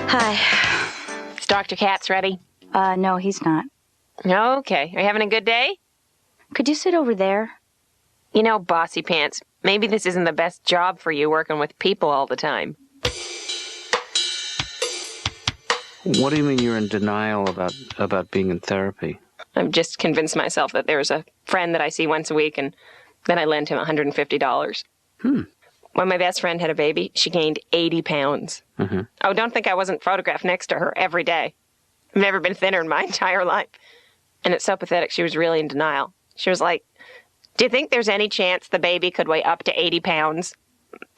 Hi. Is Dr. Katz ready? No, he's not. Okay. Are you having a good day? Could you sit over there? You know, bossy pants, maybe this isn't the best job for you working with people all the time. What do you mean you're in denial about being in therapy? I've just convinced myself that there's a friend that I see once a week, and then I lend him $150. When my best friend had a baby, she gained 80 pounds. Mm-hmm. Oh, don't think I wasn't photographed next to her every day. I've never been thinner in my entire life. And it's so pathetic, she was really in denial. She was like, do you think there's any chance the baby could weigh up to 80 pounds?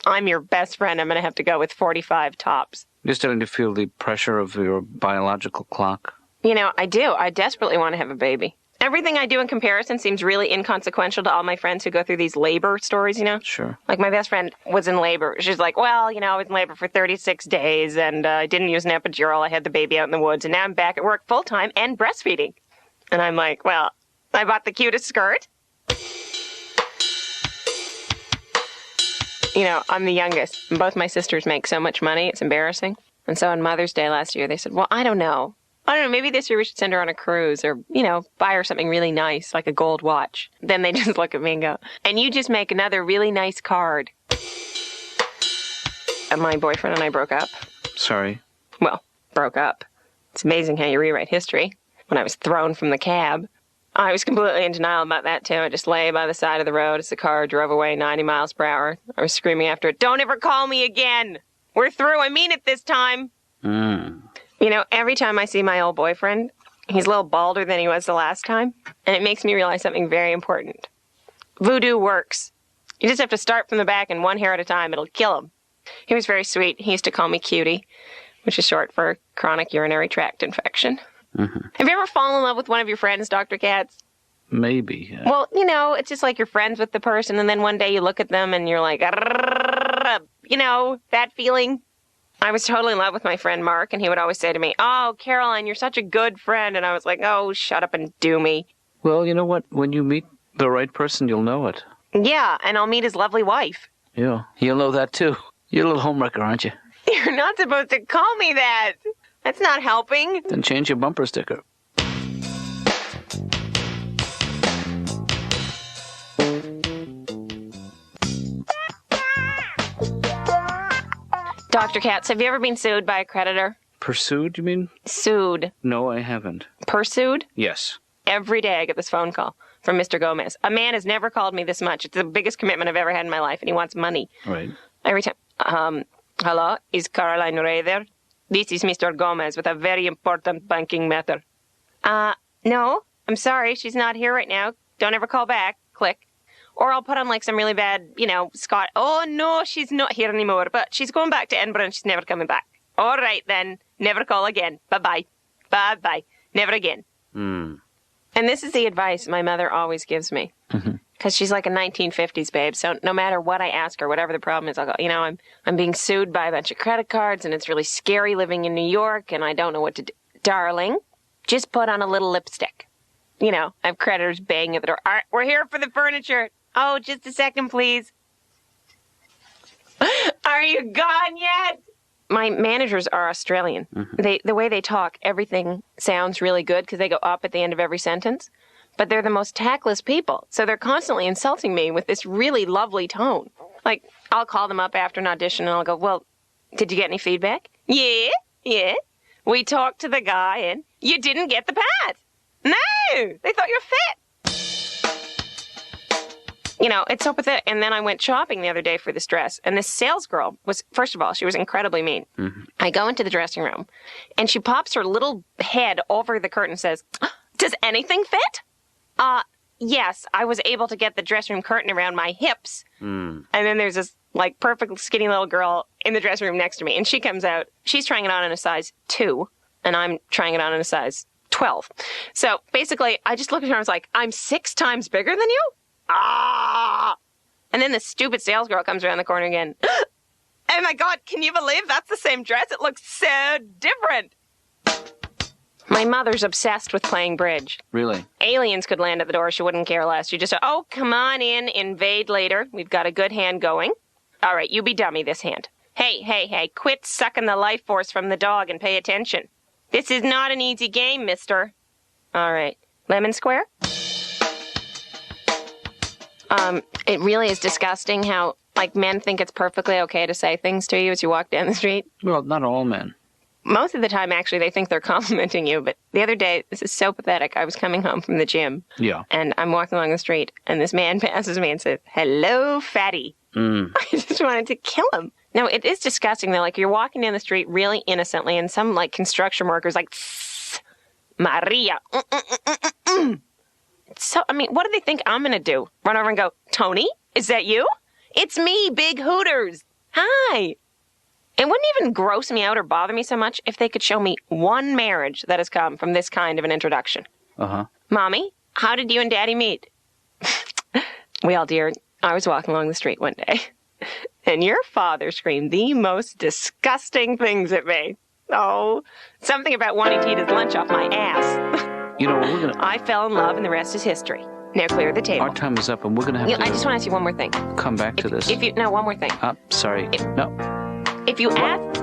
I'm your best friend. I'm going to have to go with 45 tops. You're starting to feel the pressure of your biological clock? You know, I do. I desperately want to have a baby. Everything I do in comparison seems really inconsequential to all my friends who go through these labor stories, you know? Sure. Like my best friend was in labor. She's like, well, you know, I was in labor for 36 days and I didn't use an epidural. I had the baby out in the woods and now I'm back at work full-time and breastfeeding. And I'm like, well, I bought the cutest skirt. You know, I'm the youngest. And both my sisters make so much money, it's embarrassing. And so on Mother's Day last year, they said, well, I don't know, maybe this year we should send her on a cruise or, you know, buy her something really nice, like a gold watch. Then they just look at me and go, and you just make another really nice card. And my boyfriend and I broke up. Sorry. Well, broke up. It's amazing how you rewrite history. When I was thrown from the cab, I was completely in denial about that, too. I just lay by the side of the road as the car drove away 90 miles per hour. I was screaming after it, don't ever call me again. We're through. I mean it this time. You know, every time I see my old boyfriend, he's a little balder than he was the last time. And it makes me realize something very important. Voodoo works. You just have to start from the back and one hair at a time. It'll kill him. He was very sweet. He used to call me cutie, which is short for chronic urinary tract infection. Mm-hmm. Have you ever fallen in love with one of your friends, Dr. Katz? Maybe. Well, you know, it's just like you're friends with the person, and then one day you look at them and you're like, you know, that feeling. I was totally in love with my friend Mark, and he would always say to me, oh, Caroline, you're such a good friend. And I was like, oh, shut up and do me. Well, you know what? When you meet the right person, you'll know it. Yeah, and I'll meet his lovely wife. Yeah, you'll know that too. You're a little homewrecker, aren't you? You're not supposed to call me that. That's not helping. Then change your bumper sticker. Dr. Katz, have you ever been sued by a creditor? Pursued, you mean? Sued. No, I haven't. Pursued? Yes. Every day I get this phone call from Mr. Gomez. A man has never called me this much. It's the biggest commitment I've ever had in my life, and he wants money. Right. Every time. Hello? Is Caroline Rhea there? This is Mr. Gomez with a very important banking matter. No, I'm sorry. She's not here right now. Don't ever call back. Click. Or I'll put on like some really bad, you know, Scott. Oh, no, she's not here anymore, but she's going back to Edinburgh and she's never coming back. All right, then. Never call again. Bye-bye. Bye-bye. Never again. And this is the advice my mother always gives me. Because she's like a 1950s babe. So no matter what I ask her, whatever the problem is, I'll go, you know, I'm being sued by a bunch of credit cards and it's really scary living in New York and I don't know what to do. Darling, just put on a little lipstick. You know, I have creditors banging at the door. All right, we're here for the furniture. Oh, just a second, please. Are you gone yet? My managers are Australian. The way they talk, everything sounds really good because they go up at the end of every sentence. But they're the most tactless people. So they're constantly insulting me with this really lovely tone. Like, I'll call them up after an audition and I'll go, well, did you get any feedback? Yeah. We talked to the guy and you didn't get the part. No, they thought you were fit. You know, it's so pathetic. And then I went shopping the other day for this dress. And this sales girl was, first of all, she was incredibly mean. I go into the dressing room and she pops her little head over the curtain and says, does anything fit? Yes, I was able to get the dressing room curtain around my hips. And then there's this, like, perfect skinny little girl in the dressing room next to me. And she comes out. She's trying it on in a size 2. And I'm trying it on in a size 12. So, basically, I just looked at her and was like, I'm 6 times bigger than you? And then the stupid sales girl comes around the corner again. Oh, my God, can you believe that's the same dress? It looks so different. My mother's obsessed with playing bridge. Really? Aliens could land at the door. She wouldn't care less. She just said, oh, come on in, invade later. We've got a good hand going. All right, you be dummy this hand. Hey, quit sucking the life force from the dog and pay attention. This is not an easy game, mister. All right. Lemon square? It really is disgusting how, men think it's perfectly okay to say things to you as you walk down the street. Well, not all men. Most of the time, actually, they think they're complimenting you. But the other day, this is so pathetic. I was coming home from the gym. Yeah. And I'm walking along the street, and this man passes me and says, "Hello, fatty." I just wanted to kill him. No, it is disgusting, though. You're walking down the street really innocently, and some, construction worker's like, Maria. So, what do they think I'm going to do? Run over and go, "Tony, is that you? It's me, Big Hooters. Hi." It wouldn't even gross me out or bother me so much if they could show me one marriage that has come from this kind of an introduction. Uh-huh. Mommy, how did you and Daddy meet? Well, dear, I was walking along the street one day, and your father screamed the most disgusting things at me. Oh, something about wanting to eat his lunch off my ass. I fell in love, and the rest is history. Now clear the table. Our time is up, and we're going to have to... I just want to ask you one more thing. Come back to this. No, one more thing. Sorry. No. If you ask...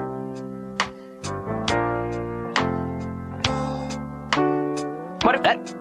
What if that...